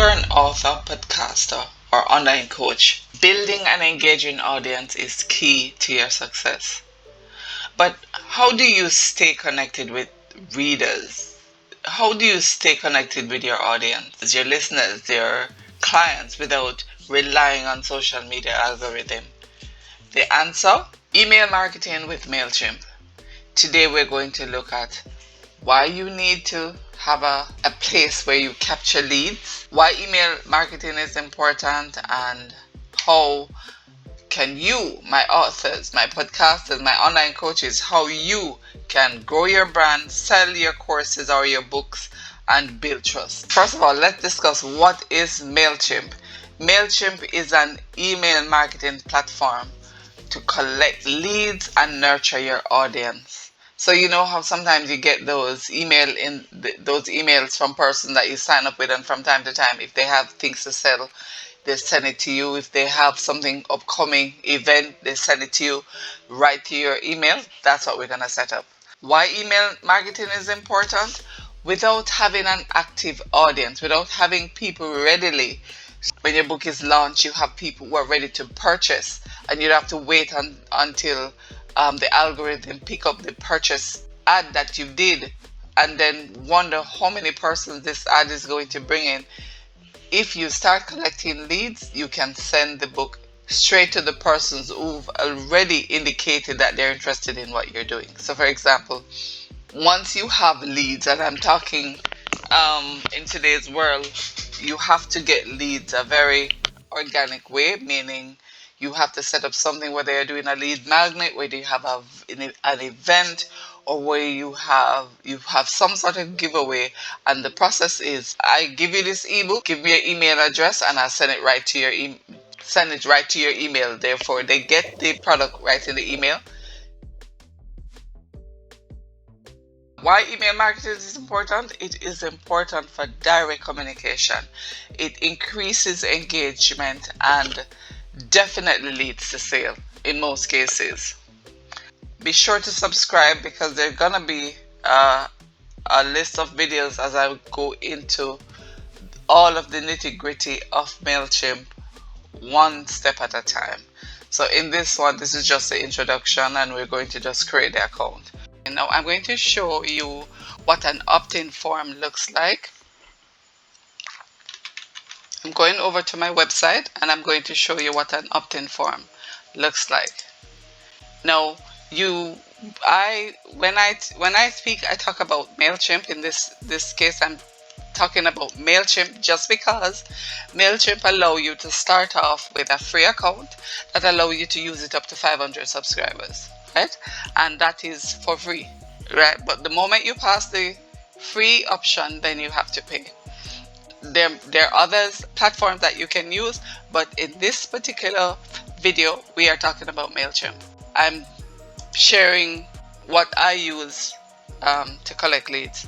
you're an author, podcaster, or online coach, building an engaging audience is key to your success. But how do you stay connected with readers? How do you stay connected with your audience, your listeners, your clients, without relying on social media algorithm? The answer? Email marketing with Mailchimp. Today we're going to look at why you need to have a place where you capture leads, why email marketing is important, and how can you, my authors, my podcasters, my online coaches, how you can grow your brand, sell your courses or your books, and build trust. First of all, let's discuss what is Mailchimp. Mailchimp is an email marketing platform to collect leads and nurture your audience. So you know how sometimes you get those those emails from persons that you sign up with, and from time to time, if they have things to sell, they send it to you. If they have something upcoming event, they send it to you right to your email. That's what we're gonna set up. Why email marketing is important? Without having an active audience, without having people readily, when your book is launched, you have people who are ready to purchase, and you don't have to wait until the algorithm pick up the purchase ad that you did, and then wonder how many persons this ad is going to bring in. If you start collecting leads, you can send the book straight to the persons who've already indicated that they're interested in what you're doing. So for example, once you have leads, and I'm talking in today's world, you have to get leads a very organic way, meaning you have to set up something where they're doing a lead magnet, where you have an event, or where you have some sort of giveaway. And the process is, I give you this ebook, give me your email address, and I send it right to your email. Therefore, they get the product right in the email. Why email marketing is important? It is important for direct communication. It increases engagement and definitely leads to sale in most cases. Be sure to subscribe, because there's gonna be a list of videos as I go into all of the nitty-gritty of Mailchimp one step at a time. So in this one, this is just the introduction, and we're going to just create the account. And now I'm going to show you what an opt-in form looks like. I'm going over to my website, and I'm going to show you what an opt-in form looks like. Now, when I speak, I talk about Mailchimp. In this case, I'm talking about Mailchimp just because Mailchimp allow you to start off with a free account that allow you to use it up to 500 subscribers, right? And that is for free, right? But the moment you pass the free option, then you have to pay. There are other platforms that you can use, but in this particular video, we are talking about Mailchimp. I'm sharing what I use to collect leads.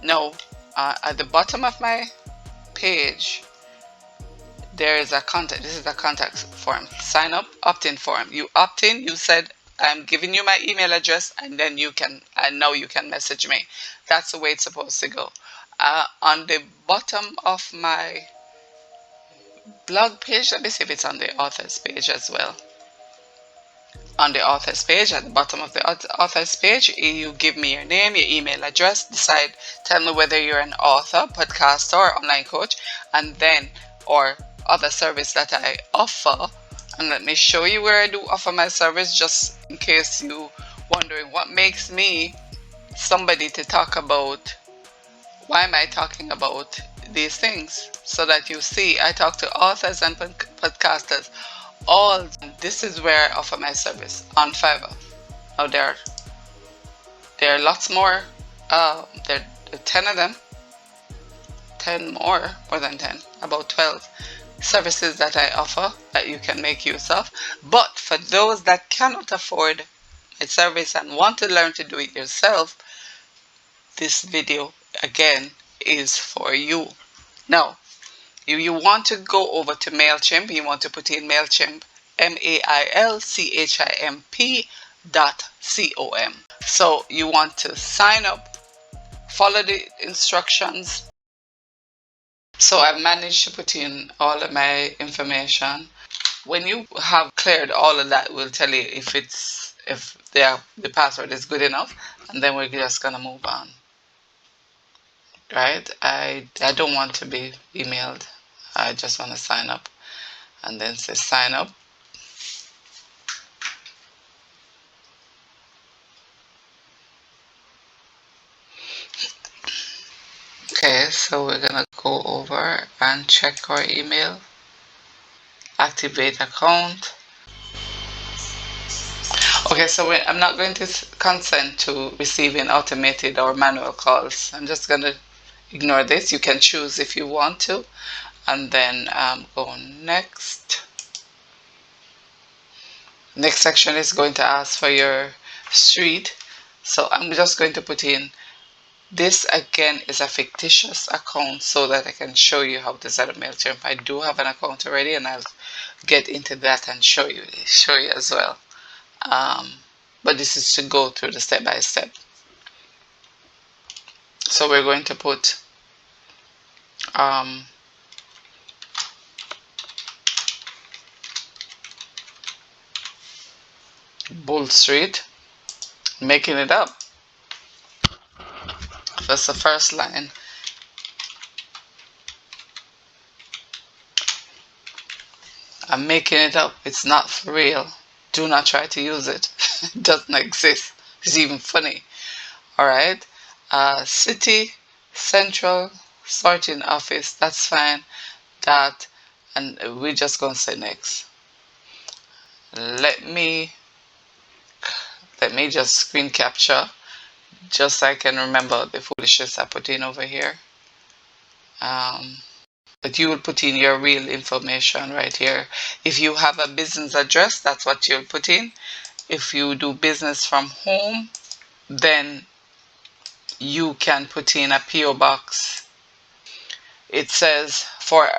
Now, at the bottom of my page, there is a contact. This is a contact form. Sign up, opt-in form. You opt in. You said, I'm giving you my email address, and then now you can message me. That's the way it's supposed to go. On the bottom of my blog page, let me see if it's on the author's page as well. On the author's page, at the bottom of the author's page, you give me your name, your email address, tell me whether you're an author, podcaster, or online coach, and then, or other service that I offer. And let me show you where I do offer my service, just in case you wondering what makes me somebody to talk about. Why am I talking about these things? So that you see, I talk to authors and podcasters. This is where I offer my service on Fiverr. Now there are lots more. There are 10 of them. 10 more than 10, about 12 services that I offer that you can make use of. But for those that cannot afford my service and want to learn to do it yourself, this video again is for you. Now, you want to go over to Mailchimp. You want to put in Mailchimp, mailchimp.com. So you want to sign up, follow the instructions, So I've managed to put in all of my information. When you have cleared all of that, we'll tell you if the password is good enough, and then we're just gonna move on. Right? I don't want to be emailed. I just want to sign up, and then say sign up. Okay, so we're gonna go over and check our email, activate account. Okay, so I'm not going to consent to receiving automated or manual calls. I'm just gonna ignore this. You can choose if you want to, and then go next. Next section is going to ask for your street. So I'm just going to put in this. Again is a fictitious account so that I can show you how to set up Mailchimp. I do have an account already, and I'll get into that and show you as well. But this is to go through the step by step. So we're going to put Bull Street, making it up. That's the first line. I'm making it up. It's not for real. Do not try to use it. It doesn't exist. It's even funny. Alright. City, Central, sorting office. That's fine. That. And we're just going to say next. Let me just screen capture just so I can remember the foolishness I put in over here. But you will put in your real information right here. If you have a business address, that's what you'll put in. If you do business from home, then you can put in a PO box. It says for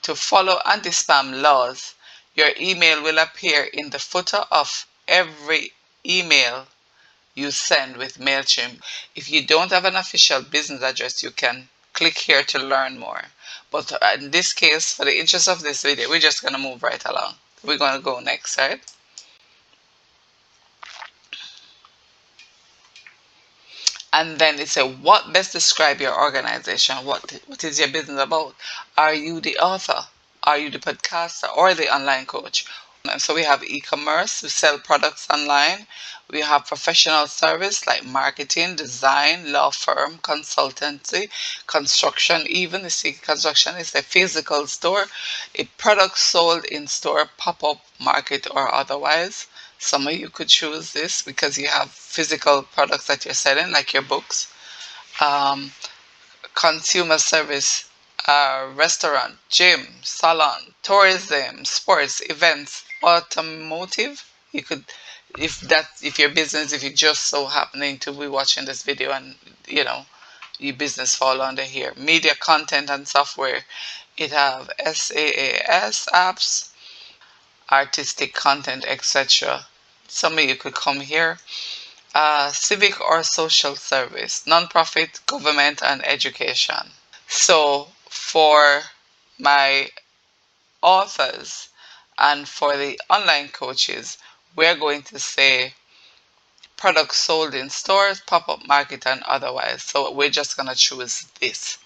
to follow anti-spam laws, your email will appear in the footer of every email you send with Mailchimp. If you don't have an official business address, you can click here to learn more. But in this case, for the interest of this video, we're just going to move right along. We're going to go next, right? And then it said, what best describe your organization? What is your business about? Are you the author? Are you the podcaster or the online coach? So we have e-commerce, we sell products online. We have professional service like marketing, design, law firm, consultancy, construction. Even you see, construction is a physical store, a product sold in store, pop-up market or otherwise. Some of you could choose this because you have physical products that you're selling, like your books. Consumer service, restaurant, gym, salon, tourism, sports, events, automotive. You could, if your business, if you just so happening to be watching this video and your business fall under here. Media, content, and software. It have SaaS apps, artistic content, etc. Some of you could come here. Civic or social service, non-profit, government, and education. So for my authors and for the online coaches, we're going to say products sold in stores, pop-up market, and otherwise. So we're just going to choose this.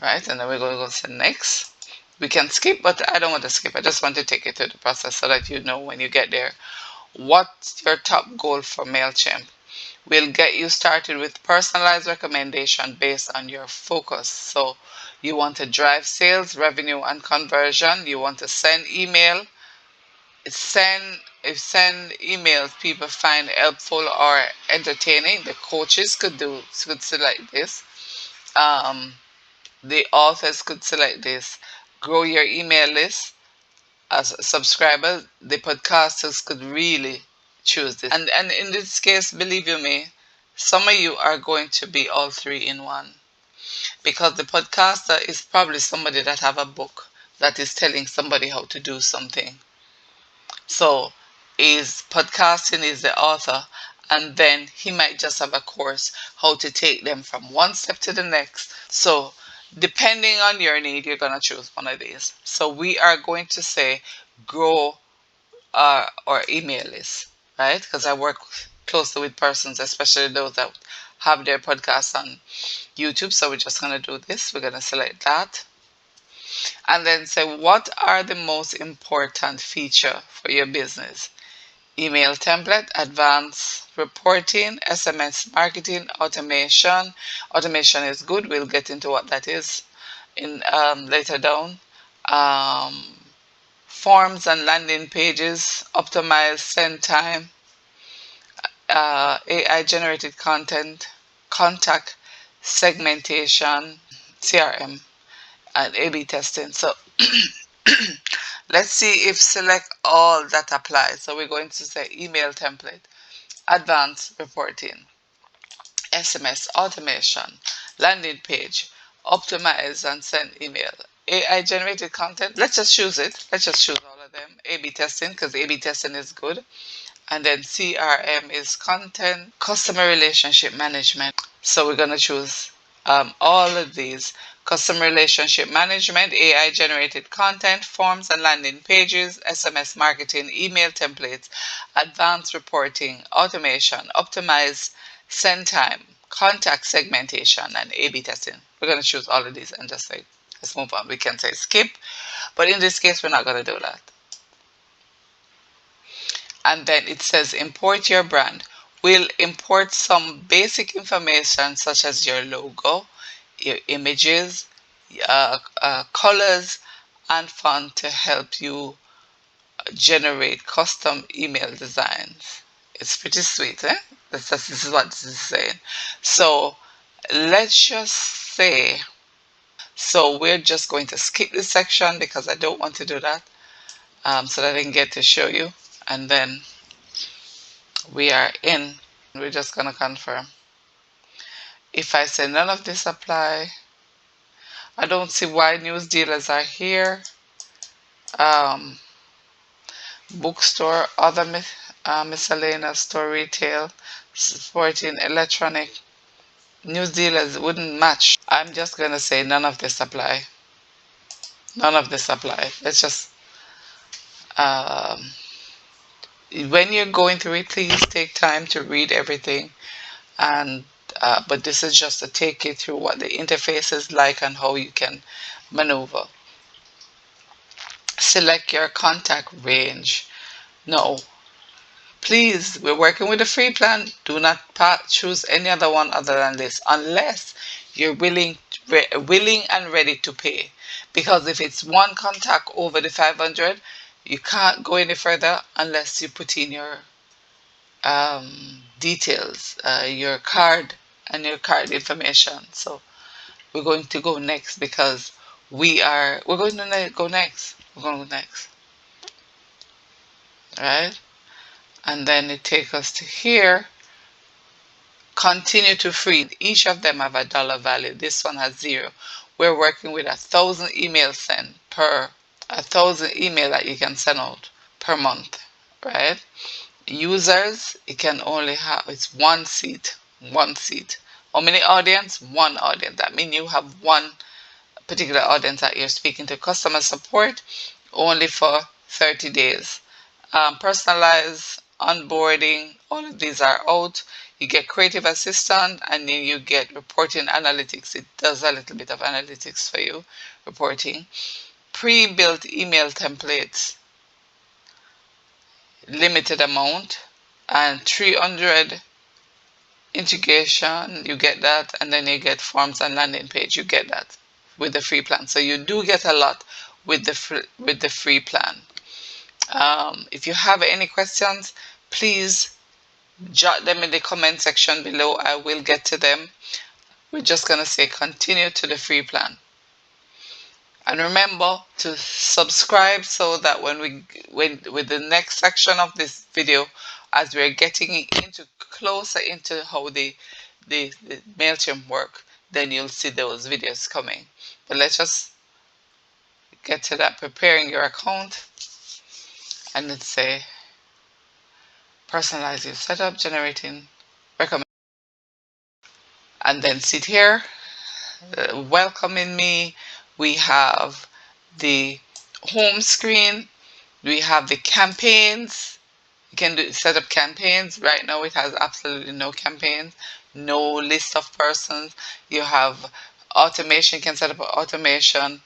Right, and then we're going to go to next. We can skip, but I don't want to skip. I just want to take you through the process so that you know when you get there. What's your top goal for Mailchimp? We'll get you started with personalized recommendation based on your focus. So you want to drive sales, revenue, and conversion. You want to send email. Send emails people find helpful or entertaining. The coaches could select this. The authors could select this. Grow your email list as subscribers. The podcasters could really choose this. And in this case, believe you me, some of you are going to be all three in one. Because the podcaster is probably somebody that have a book that is telling somebody how to do something. So is podcasting is the author, and then he might just have a course how to take them from one step to the next. So depending on your need, you're going to choose one of these. So we are going to say grow our email list, right? Because I work closely with persons, especially those that have their podcasts on YouTube. So we're just going to do this. We're going to select that and then say, what are the most important feature for your business? Email template, advanced reporting, SMS marketing, automation. Automation is good. We'll get into what that is in later down. Forms and landing pages, optimize send time, AI generated content, contact segmentation, CRM, and A/B testing. So let's see if select all that applies. So we're going to say email template, advanced reporting, SMS automation, landing page, optimize and send email, AI generated content. Let's just choose it. Let's just choose all of them. A/B testing, because A/B testing is good. And then CRM is content, customer relationship management. So we're going to choose all of these: customer relationship management, AI generated content, forms and landing pages, SMS marketing, email templates, advanced reporting, automation, optimize send time, contact segmentation, and A/B testing. We're going to choose all of these and just say, let's move on. We can say skip, but in this case, we're not going to do that. And then it says import your brand. We'll import some basic information such as your logo, your images, colors, and font to help you generate custom email designs. It's pretty sweet, eh? This is what this is saying. So let's just say, so we're just going to skip this section because I don't want to do that, so that I can get to show you. And then we are in. We're just going to confirm. If I say none of this apply, I don't see why news dealers are here. Bookstore, other miscellaneous store, retail, sporting, electronic. News dealers wouldn't match. I'm just going to say none of this apply. None of this apply. Let's just, when you're going through it, please take time to read everything. And but this is just to take you through what the interface is like and how you can maneuver. Select your contact range. No, please, we're working with a free plan. Do not choose any other one other than this unless you're willing and ready to pay. Because if it's one contact over the 500, you can't go any further unless you put in your details, your card and your card information. So we're going to go next because we're going to go next. We're going to go next. Right? And then it takes us to here. Continue to free. Each of them have a dollar value. This one has 0. We're working with 1,000 emails sent per 1,000 email that you can send out per month, right? Users, it can only have, it's one seat. How many audience? One audience. That means you have one particular audience that you're speaking to. Customer support, only for 30 days. Personalized onboarding, all of these are out. You get creative assistant and then you get reporting analytics. It does a little bit of analytics for you, reporting. Pre-built email templates, limited amount, and 300 integration, you get that, and then you get forms and landing page, you get that with the free plan. So you do get a lot with the free plan. If you have any questions, please jot them in the comment section below. I will get to them. We're just going to say continue to the free plan. And remember to subscribe so that when with the next section of this video, as we're getting closer into how the Mailchimp work, then you'll see those videos coming. But let's just get to that, preparing your account, and let's say Personalize your setup, generating recommend, and then sit here, welcoming me. We have the home screen. We have the campaigns. You can set up campaigns. Right now it has absolutely no campaigns, no list of persons. You have automation. You can set up automation.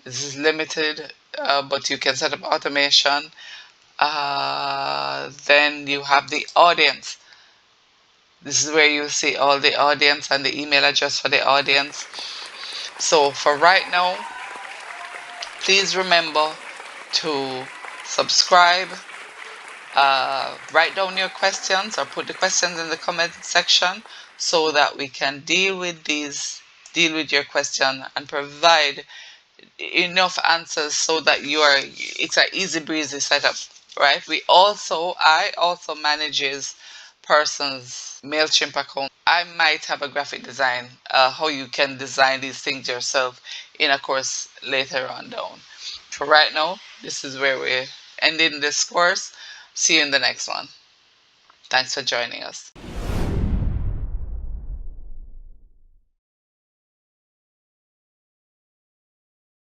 This is limited, but you can set up automation. Then you have the audience. This is where you see all the audience and the email address for the audience. So for right now, please remember to subscribe, write down your questions or put the questions in the comment section so that we can deal with your question and provide enough answers so that it's an easy breezy setup, right? I also manages person's Mailchimp account. I might have a graphic design, how you can design these things yourself in a course later on down. For right now, this is where we're ending this course. See you in the next one. Thanks for joining us.